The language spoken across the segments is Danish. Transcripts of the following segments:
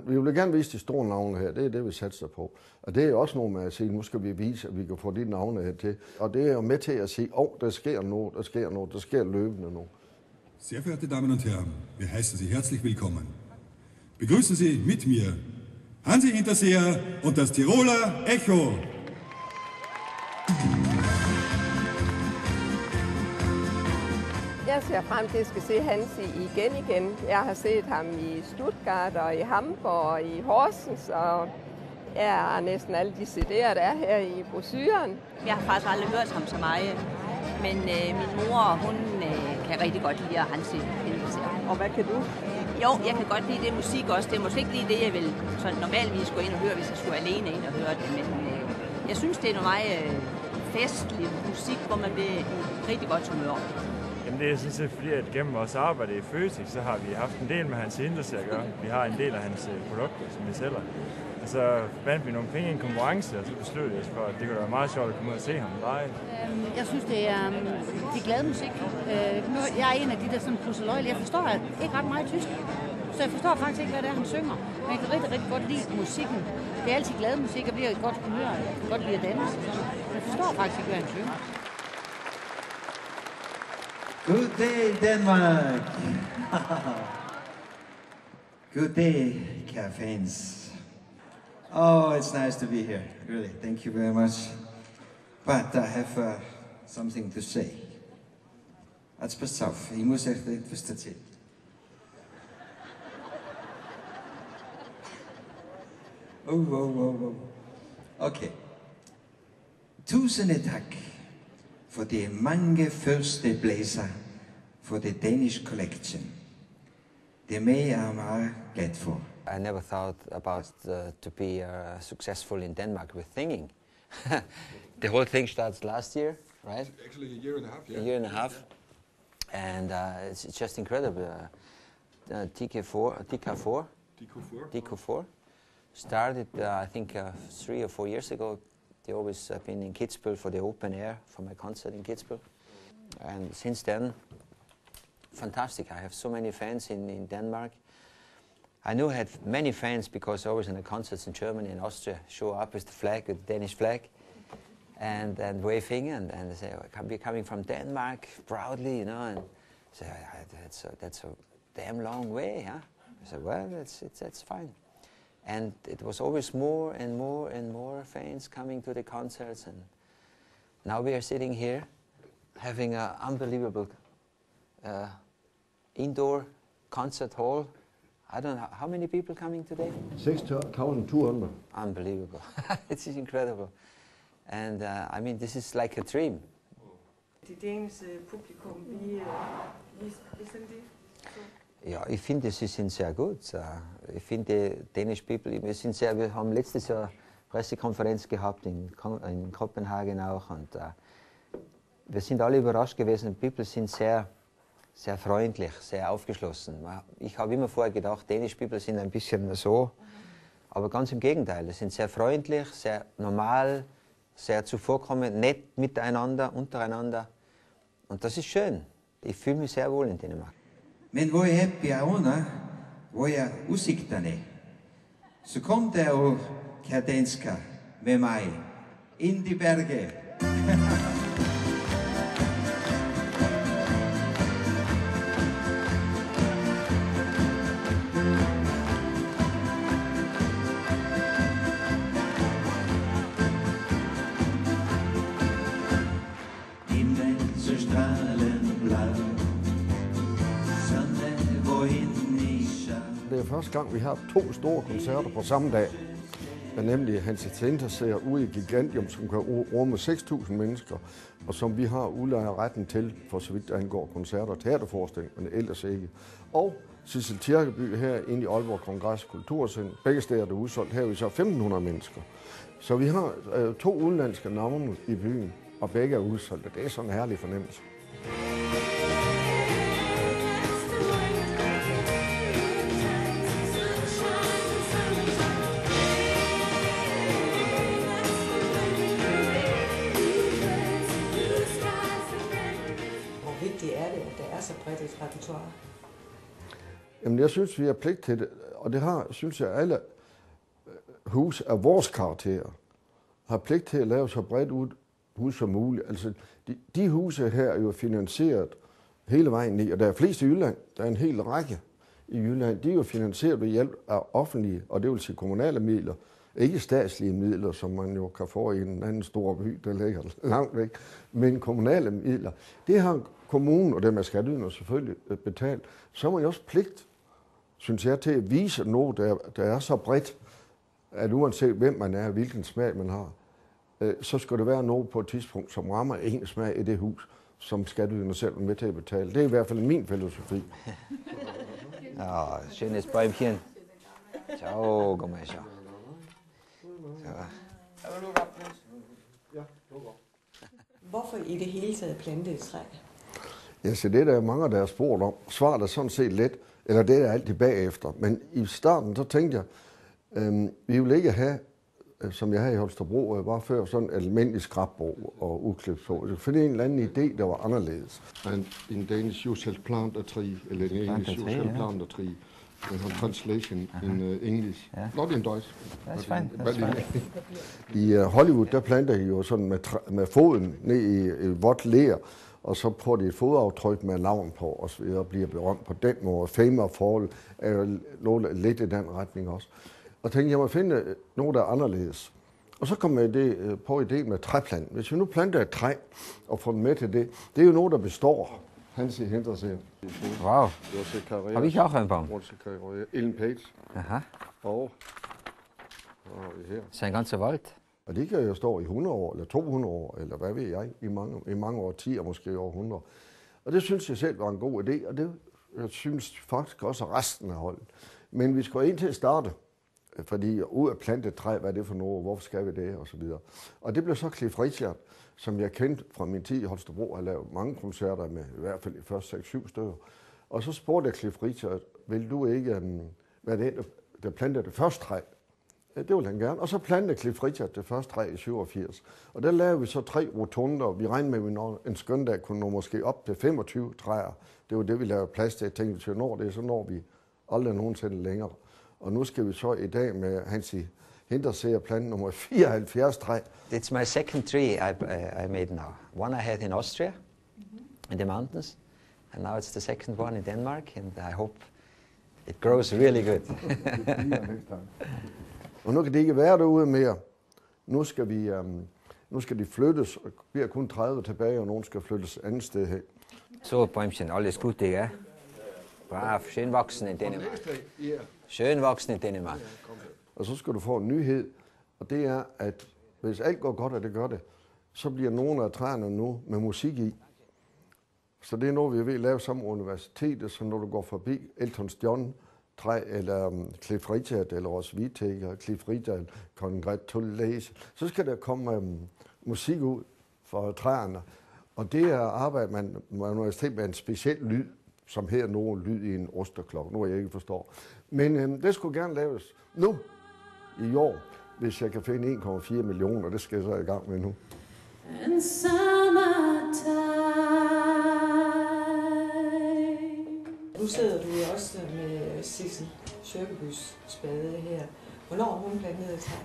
vi vil gerne vise de store navne her, det er det, vi satser på. Og det er også noget med at sige, nu skal vi vise, at vi kan få de navne her til. Og det er jo med til at sige, der sker noget, der sker løbende noget. Sehr verehrte Damen und Herren, wir heißen Sie herzlich willkommen. Begrüßen Sie mit mir Hansi Hinterseher und das Tiroler Echo. Jeg ser frem til at skal se Hansi igen. Jeg har set ham i Stuttgart og i Hamburg og i Horsens, og jeg har næsten alle de CD'er, der er her i brochuren. Jeg har faktisk aldrig hørt ham så meget, men min mor, hun kan rigtig godt lide Hansi Hinterseher. Og hvad kan du? Jo, jeg kan godt lide det musik også. Det er måske ikke lige det, jeg vil sådan normalvis gå ind og høre, hvis jeg skulle alene ind og høre det, men jeg synes, det er noget meget festlig musik, hvor man bliver i rigtig godt humør. Jamen det er sådan set fordi, at gennem vores arbejde i Føtex, så har vi haft en del med Hansi Hinterseher at gøre. Vi har en del af hans produkter, som vi sælger. Og så vandt vi nogle penge i en konkurrence, og så besluttede vi os for, at det kunne være meget sjovt at komme ud og se ham live. Jeg synes, det er glad musik. Jeg er en af de der sådan pusseløjle. Jeg forstår ikke ret meget tysk, så jeg forstår faktisk ikke, hvad det er, han synger. Men jeg kan rigtig, rigtig godt lide musikken. Det er altid glad musik, og bliver et godt humør. Jeg kan godt lide at danse. Jeg forstår faktisk ikke, hvad han synger. Good day, Denmark! Good day, kære fans. Oh, it's nice to be here. Really, thank you very much. But I have something to say. Ať pass auf, ich muss euch etwas erzählen. Oh. Okay. Tusind tak for de mange første blæser for the Danish Collection. Det er jeg meget glad for. I never thought about to be successful in Denmark with singing. The whole thing starts last year, right? Actually a year and a half, yeah. A year and a half. And it's just incredible. DK4 started, I think, 3 or 4 years ago. They always have been in Kitzbühel for the open air, for my concert in Kitzbühel. And since then, fantastic. I have so many fans in Denmark. I knew I had many fans because I was in the concerts in Germany and Austria, show up with the flag, with the Danish flag, and waving, and they say, we're coming from Denmark, proudly, you know, and I say, that's a damn long way, huh? I said, well, that's fine. And it was always more and more and more fans coming to the concerts, and now we are sitting here having an unbelievable indoor concert hall. I don't know, how many people coming today? 6,200. Unbelievable. It is incredible. And I mean, this is like a dream. Det daniske publikum, wie sind die? Ja, ich finde, sie sind sehr gut. Ich finde, Danish people, wir haben letztes Jahr Pressekonferenz gehabt in Kopenhagen auch, und wir sind alle überrascht gewesen. People sind sehr freundlich, sehr aufgeschlossen. Ich habe immer vorher gedacht, Danish people sind ein bisschen so, aber ganz im Gegenteil. Sie sind sehr freundlich, sehr normal, sehr zuvorkommend, nett miteinander, untereinander. Und das ist schön. Ich fühle mich sehr wohl in Dänemark. Men hvor happy jeg under, hvor jeg udsigterne, så kom der jo, kære dansker, med mig, ind i Berge. Det er første gang, vi har 2 store koncerter på samme dag. Nemlig Hansi Hinterseher ude i Gigantium, som kan rumme 6.000 mennesker, og som vi har udlejet retten til, for så vidt angår koncerter og teaterforestillinger, men ellers ikke. Og Sissel Kirkeby her inde i Aalborg Kongress Kulturcenter. Begge steder er det udsolgt. Her er vi så 1.500 mennesker. Så vi har 2 udenlandske navne i byen, og begge er udsolgt. Det er sådan en herlig fornemmelse. Hvor vigtigt er det, at der er så bredt et repertoire? Jamen, jeg synes, vi har pligt til det. og det har, synes jeg, alle hus af vores karakter har pligt til at lave så bredt ud hus som muligt. Altså, de huse her er jo finansieret hele vejen i, og der er flest i Jylland. Der er en hel række i Jylland. De er jo finansieret ved hjælp af offentlige, og det vil sige kommunale midler. Ikke statslige midler, som man jo kan få i en anden stor by, der ligger langt væk, men kommunale midler. Det har kommunen, og dem er skatteyderne selvfølgelig betalt. Så har man jo også pligt, synes jeg, til at vise noget, der er så bredt, at uanset hvem man er, hvilken smag man har, så skal det være noget på et tidspunkt, som rammer en smag i det hus, som skatteyderne selv er med til at betale. Det er i hvert fald min filosofi. Ja, schönes Bäumchen. Ciao, komm her så. Hvorfor i det hele taget plante et træ? Ja, så det er der mange, der har spurgt om. Svaret er sådan set let, eller det er altid bagefter. Men i starten, så tænkte jeg, vi vil ikke have, som jeg havde i Holstebro, bare før sådan en almindelig skrabbo og uklipså. For det er en eller anden idé, der var anderledes. And in Danish, you shall plant a tree, eller in English, you shall plant a tree. Translation in English. Yeah. Not in Deutsch. That's fine. I Hollywood, der planter de jo sådan med foden ned i vådt ler, og så får de et fodaftryk med navn på, og så videre, bliver berømt på den måde. Fame og Fall er jo noget lidt i den retning også. Og tænkte, jeg må finde noget, der er anderledes. Og så kom jeg på idéen med træplanten. Hvis vi nu planter et træ og får den med til det, det er jo noget, der består. Hansi Hinterseer. Wow. Har vi ikke også en baum? Ellen Page. Aha. Og her. Så en ganze Wald. Og det kan jo stå i 100 år, eller 200 år, eller hvad ved jeg, i mange årtier, måske over 100. Og det synes jeg selv var en god idé, og det jeg synes faktisk også resten af holdet. Men vi skal ind til at starte, fordi ud af plantet træ, hvad er det for noget, hvorfor skal vi det, og så videre. Og det blev så Cliff Richard, som jeg kendte fra min tid i Holstebro, har lavet mange koncerter med, i hvert fald de første 6-7 stykker. Og så spurgte jeg Cliff Richard, vil du ikke være det, der plantede det første træ? Det ville han gerne. Og så plantede Cliff Richard det første træ i 87. Og der lavede vi så 3 rotunder. Vi regnede med, at vi når en skøn dag kunne nå måske op til 25 træer. Det var det, vi lavede plads til. Jeg tænkte, til at når det, så når vi aldrig nogensinde længere. Og nu skal vi så i dag med Hansi Hinterseer plante nummer 74 træ. It's my second tree I made now. One I had in Austria, in the mountains, and now it's the second one in Denmark, and I hope it grows really good. Og nu kan de ikke være derude mere. Nu skal de flyttes, og vi er kun 30 tilbage, og nogen skal flyttes andet sted hen. So, Bäumchen, alles gut, ja? Brav, schön wachsen in Dänemark. Schön wachsen in Dänemark. Og så skal du få en nyhed, og det er, at hvis alt går godt, og det gør det, så bliver nogle af træerne nu med musik i. Så det er noget, vi er ved at lave sammen med universitetet, så når du går forbi Elton John træ, eller Cliff Richard, eller Ross Whittaker, Cliff Richard, Congratulations, så skal der komme musik ud fra træerne. Og det er arbejde, man universitetet med en speciel lyd, som her nogen lyd i en osterklokke, nu jeg ikke forstår. Men det skulle gerne laves nu, i år, hvis jeg kan finde 1,4 millioner, det skal jeg så i gang med nu. And summertime. Nu sidder du jo også med Sissel Kjøkebys spade her. Hvornår hun plantede et træ?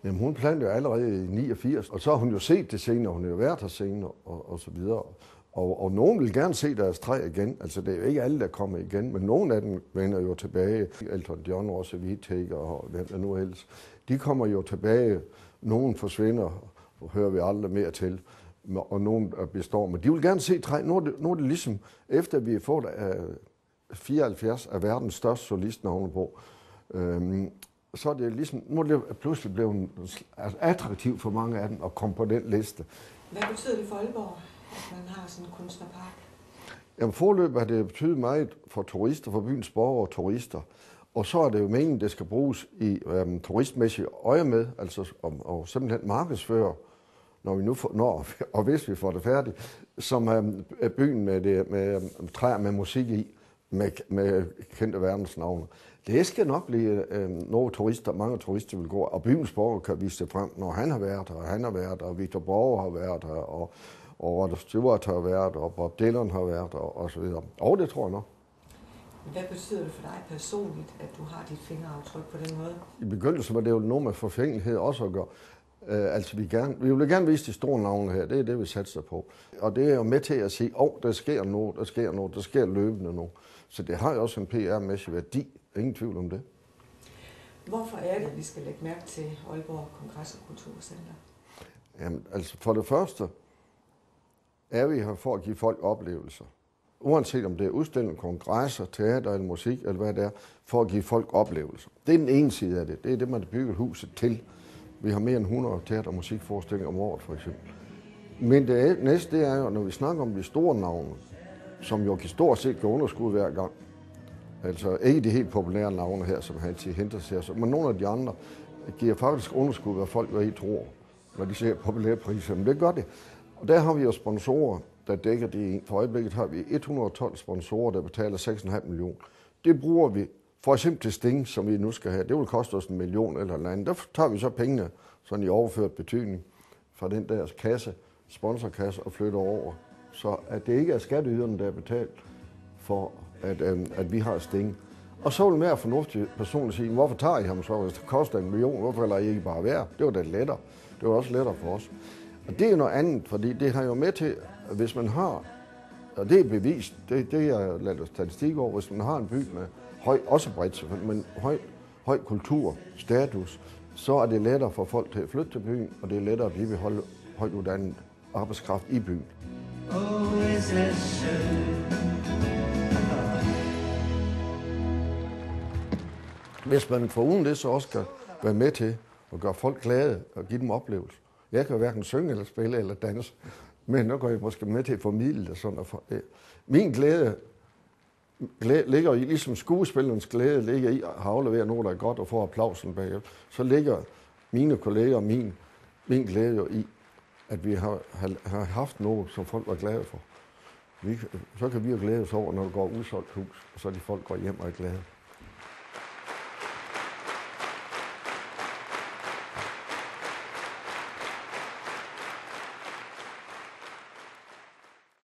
Jamen hun plantede jo allerede i 89, og så har hun jo set det senere, hun har jo været her senere, og så videre. Og nogen vil gerne se deres træ igen. Altså det er jo ikke alle, der kommer igen, men nogle af dem vender jo tilbage. Elton John, også Whittaker og hvem der nu helst. De kommer jo tilbage. Nogen forsvinder, og hører vi aldrig mere til. Og nogen består. Men de vil gerne se træ. Nu er det ligesom, efter vi har fået 74 af verdens største solistnavne på, så er det ligesom, nu er det pludselig blevet attraktivt for mange af dem at komme på den liste. Hvad betyder det for Aalborg, at man har sådan en kunstnerpark? Jamen forløb har det betydet meget for turister, for byens borgere og turister. Og så er det jo meningen, det skal bruges i turistmæssigt øje med, altså og simpelthen markedsføre, når vi nu og hvis vi får det færdigt, som er byen med træer med musik i, med kendte verdensnavne. Det skal nok blive mange turister vil gå, og byens borgere kan vise det frem, når han har været her, og han har været her, og Victor Borge har været her, og Rod Stewart har været her, og Bob Dylan har været her, og så videre. Og det tror jeg nok. Hvad betyder det for dig personligt, at du har dit fingeraftryk på den måde? I begyndelsen var det jo noget med forfængelighed også at gøre. Altså vi vil gerne vise de store navne her, det er det, vi satser på. Og det er jo med til at sige, der sker noget, der sker løbende noget. Så det har jo også en PR-mæssig værdi, ingen tvivl om det. Hvorfor er det, at vi skal lægge mærke til Aalborg Kongres- og Kulturcenter? Jamen, altså for det første er vi her for at give folk oplevelser. Uanset om det er udstilling, kongresser, teater eller musik, eller hvad det er, for at give folk oplevelser. Det er den ene side af det. Det er det, man har bygget huset til. Vi har mere end 100 teater- og musikforestillinger om året, for eksempel. Men det næste, det er jo, når vi snakker om de store navne, som jo stort set går underskud hver gang. Altså ikke de helt populære navne her, som Hansi Hinterseer, men nogle af de andre giver faktisk underskud, hvad folk jo ikke tror, når de ser populære priser. Men det gør det. Og der har vi jo sponsorer, der dækker det. For øjeblikket har vi 112 sponsorer, der betaler 6,5 millioner. Det bruger vi for eksempel til Sting, som vi nu skal have. Det vil koste os 1 million eller noget andet. Der tager vi så pengene sådan i overført betydning fra den der kasse, sponsorkasse, og flytter over. Så at det ikke er skatteyderne, der er betalt for, at vi har Sting. Og så vil mere fornuftig personligt sige, hvorfor tager I ham så, hvis det koster 1 million? Hvorfor lader I ikke bare være? Det var da lettere. Det var også lettere for os. Og det er noget andet, fordi det har jo med til, at hvis man har, og det er bevist, det er lavet statistik over, hvis man har en by med også bredt selvfølgelig, men høj kultur, status, så er det lettere for folk til at flytte til byen, og det er lettere at bibeholde højt uddannet arbejdskraft i byen. Hvis man foruden det så også kan være med til at gøre folk glade og give dem oplevelser. Jeg kan jo hverken synge eller spille eller danse, men nu går jeg måske med til at formidle det sådan. Min glæde ligger i, ligesom skuespillerens glæde ligger i at aflevere noget, der er godt og få applausen bagefter. Så ligger mine kolleger og min glæde jo i, at vi har haft noget, som folk var glade for. Så kan vi jo glæde os over, når det går udsolgt hus, og så de folk går hjem og er glade.